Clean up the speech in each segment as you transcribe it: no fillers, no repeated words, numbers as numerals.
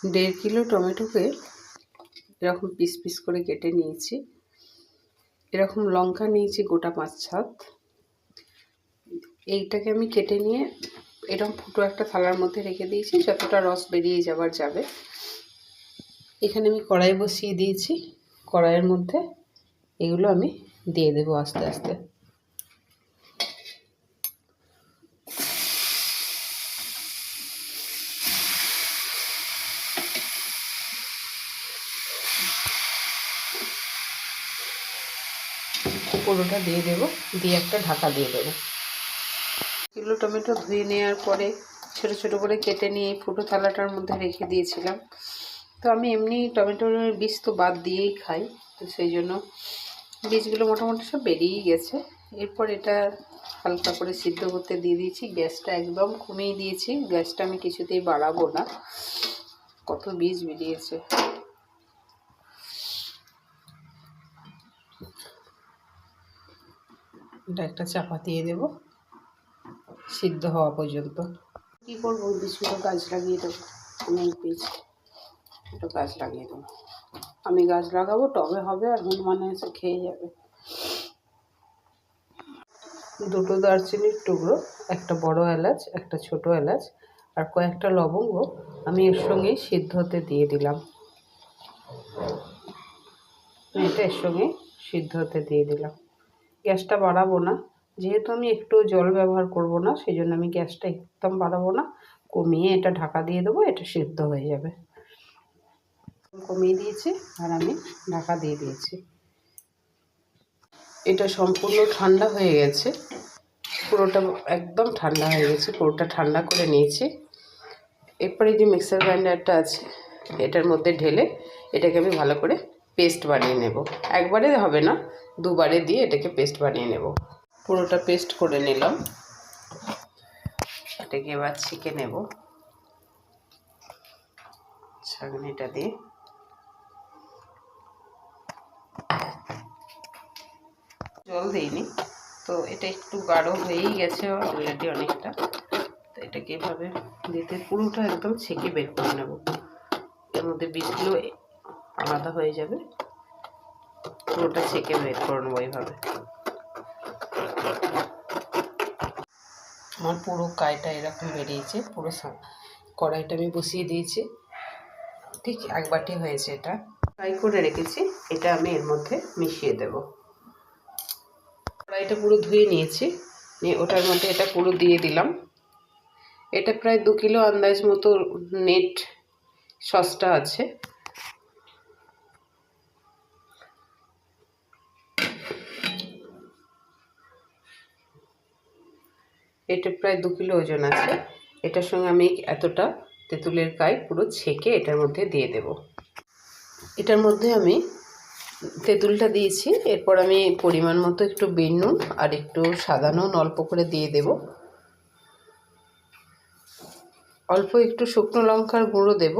1.5 kilo টমেটোকে এরকম piece piece করে কেটে নিয়েছি। এরকম লঙ্কা নিয়েছি গোটা 5-7। এইটাকে আমি কেটে নিয়ে এরকম ফুটো একটা থালার মধ্যে রেখে দিয়েছি, যতটা রস বেরিয়ে যাবার যাবে। এখানে আমি কড়াই বসিয়ে দিয়েছি। কড়াইয়ের মধ্যে এগুলো আমি দিয়ে দেবো আস্তে আস্তে। পুরোটা দিয়ে দেবো, দিয়ে একটা ঢাকা দিয়ে দেবো। কিলো টমেটো ধুয়ে নেওয়ার পরে ছোটো ছোটো করে কেটে নিয়ে ফুটো থালাটার মধ্যে রেখে দিয়েছিলাম। তো আমি এমনি টমেটোর বীজ তো বাদ দিয়েই খাই, তো সেই জন্য বীজগুলো মোটামুটি সব বেরিয়েই গেছে। এরপর এটা হালকা করে সিদ্ধ করতে দিয়ে দিয়েছি। গ্যাসটা একদম কমিয়ে দিয়েছি, গ্যাসটা আমি কিছুতেই বাড়াবো না। কত বীজ বেরিয়েছে। এটা একটা চাপা দিয়ে দেবো সিদ্ধ হওয়া পর্যন্ত। কী করবো, বীজগুলো গাছ লাগিয়ে দেবো। অনেক বীজ, একটু গাছ লাগিয়ে দেবো। আমি গাছ লাগাবো, টবে হবে, আর হনুমানে এসে খেয়ে যাবে। 2টো দারচিনির টুকরো, একটা বড় এলাচ, একটা ছোট এলাচ, আর কয়েকটা লবঙ্গ আমি এর সঙ্গে সিদ্ধ হতে দিয়ে দিলাম। এটা এর সঙ্গে সিদ্ধ হতে দিয়ে দিলাম। গ্যাসটা বাড়াবো না, যেহেতু আমি একটু জল ব্যবহার করব না, সেই জন্য আমি গ্যাসটা একদম বাড়াবো না, কমিয়ে এটা ঢাকা দিয়ে দেবো। এটা সিদ্ধ হয়ে যাবে। কমিয়ে দিয়েছি আর আমি ঢাকা দিয়ে দিয়েছি। এটা সম্পূর্ণ ঠান্ডা হয়ে গেছে, পুরোটা একদম ঠান্ডা হয়ে গেছে, পুরোটা ঠান্ডা করে নিয়েছি। এরপরে যে মিক্সার গ্রাইন্ডারটা আছে এটার মধ্যে ঢেলে এটাকে আমি ভালো করে পেস্ট বানিয়ে নেব। একবারে হবে না, দুবারে দিয়ে এটাকে পেস্ট বানিয়ে নেব। পুরোটা পেস্ট করে নিলাম। এটাকে এবার ছেঁকে নেব ছাঁকনিটা দিয়ে। জল দিইনি, তো এটা একটু গাঢ় হয়েই গেছে অলরেডি অনেকটা। তো এটাকে এভাবে দিতে পুরোটা একদম ছেঁকে বের করে নেব। এর মধ্যে বীজগুলো আলাদা হয়ে যাবে, পুরোটা ছেঁকে বের করে নেবো এইভাবে। আমার পুরো কাইটা এরকম বেরিয়েছে। পুরো কড়াইটা আমি বসিয়ে দিয়েছি, ঠিক 1 বাটি হয়েছে। এটা ফ্রাই করে রেখেছি, এটা আমি এর মধ্যে মিশিয়ে দেব। কড়াইটা পুরো ধুয়ে নিয়েছি, নিয়ে ওটার মধ্যে এটা পুরো দিয়ে দিলাম। এটা প্রায় 2 কিলো আন্দাজ মতো নেট সসটা আছে। এটা প্রায় 2 কিলো ওজন আছে। এটার সঙ্গে আমি এতটা তেঁতুলের কাই পুরো ছেঁকে এটার মধ্যে দিয়ে দেব। এটার মধ্যে আমি তেঁতুলটা দিয়েছি। এরপর আমি পরিমাণ মতো একটু বিট নুন আর একটু সাদা নুন অল্প করে দিয়ে দেব। অল্প একটু শুকনো লঙ্কার গুঁড়ো দেব,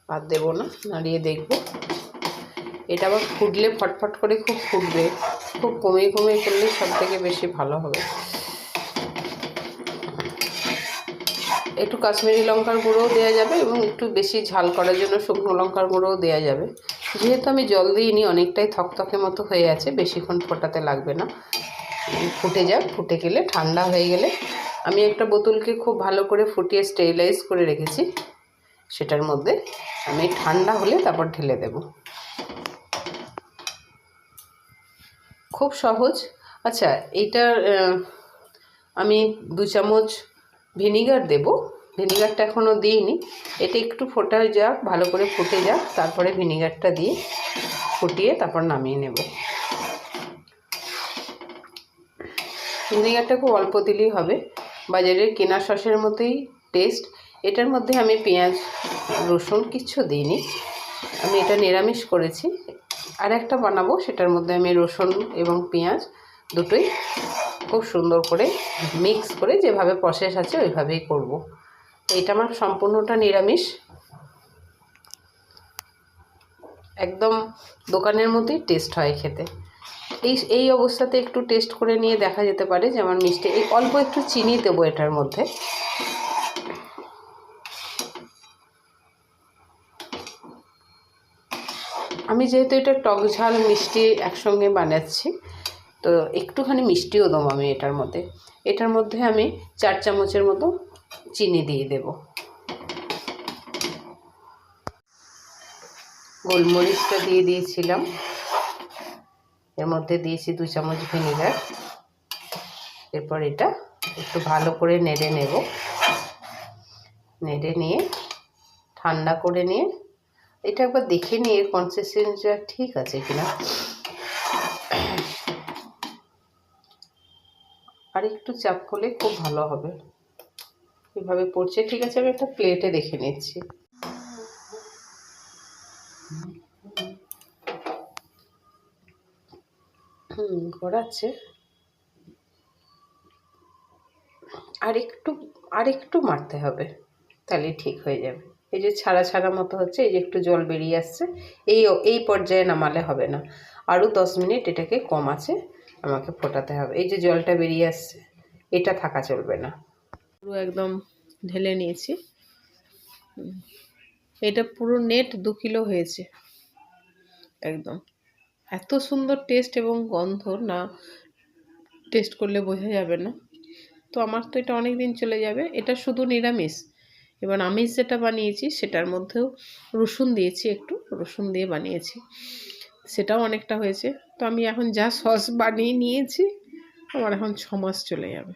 আর দেব না, নাড়িয়ে দেখব। এটা আবার ফুটলে ফটফট করে খুব ফুটবে, খুব কমিয়ে কমিয়ে করলে সব থেকে বেশি ভালো হবে। একটু কাশ্মীরি লঙ্কার গুঁড়োও দেওয়া যাবে, এবং একটু বেশি ঝাল করার জন্য শুকনো লঙ্কার গুঁড়োও দেওয়া যাবে। যেহেতু আমি জল দিইনি, অনেকটাই থকথকে মতো হয়ে আছে, বেশিক্ষণ ফোটাতে লাগবে না। ফুটে যাক, ফুটে গেলে ঠান্ডা হয়ে গেলে আমি একটা বোতলকে খুব ভালো করে ফুটিয়ে স্টেরিলাইজ করে রেখেছি, সেটার মধ্যে আমি ঠান্ডা হলে তারপর ঢেলে দেব। খুব সহজ। আচ্ছা, এইটার আমি 2 চামচ ভিনিগার দেব। ভিনিগারটা এখনও দিইনি, এটা একটু ফোটা যাক, ভালো করে ফুটে যাক, তারপরে ভিনিগারটা দিয়ে ফুটিয়ে তারপর নামিয়ে নেব। ভিনিগারটা খুব অল্প দিলেই হবে, বাজারের কেনা সসের মতোই টেস্ট। এটার মধ্যে আমি পেঁয়াজ রসুন কিচ্ছু দিইনি, আমি এটা নিরামিষ করেছি। আর একটা বানাবো, সেটার মধ্যে আমি রসুন এবং পেঁয়াজ দুটোই খুব সুন্দর করে মিক্স করে, যেভাবে প্রসেস আছে ওইভাবেই করব। এটা আমার সম্পূর্ণটা নিরামিষ, একদম দোকানের মতোই টেস্ট হয় খেতে। এই অবস্থাতে একটু টেস্ট করে নিয়ে দেখা যেতে পারে যে আমার মিষ্টি। এই অল্প একটু চিনি দেবো এটার মধ্যে। আমি যেহেতু এটা টক ঝাল মিষ্টি একসঙ্গে বানাচ্ছি, তো একটুখানি মিষ্টিও দেবো আমি এটার মধ্যে আমি 4 চামচের মতো চিনি দিয়ে দেব। গোলমরিচটা দিয়ে দিয়েছিলাম, এর মধ্যে দিয়েছি 2 চামচ ভিনেগার। এরপর এটা একটু ভালো করে নেড়ে নেব, নেড়ে নিয়ে ঠান্ডা করে নিয়ে এটা একবার দেখে নিয়ে কনসিস্টেন্সিটা ঠিক আছে কিনা, আর একটু চাপ করলে খুব ভালো হবে। এভাবে পড়ছে, ঠিক আছে। আমি একটা প্লেটে দেখে নিচ্ছি। গড়াচ্ছে, আর একটু মারতে হবে, তাহলে ঠিক হয়ে যাবে। এই যে ছাড়া ছাড়া মতো হচ্ছে, এই যে একটু জল বেরিয়ে আসছে, এই পর্যায়ে নামালে হবে না, আরও 10 মিনিট এটাকে কম আছে আমাকে ফোটাতে হবে। এই যে জলটা বেরিয়ে আসছে, এটা থাকা চলবে না। পুরো একদম ঢেলে নিয়েছি। এটা পুরো নেট 2 কিলো হয়েছে একদম। এত সুন্দর টেস্ট এবং গন্ধ, না টেস্ট করলে বোঝা যাবে না। তো আমার তো এটা অনেক দিন চলে যাবে। এটা শুধু নিরামিষ। এবার আমিষ যেটা বানিয়েছি সেটার মধ্যেও রসুন দিয়েছি, একটু রসুন দিয়ে বানিয়েছি, সেটাও অনেকটা হয়েছে। তো আমি এখন যা সস বানিয়ে নিয়েছি, আমার এখন 6 মাস চলে যাবে।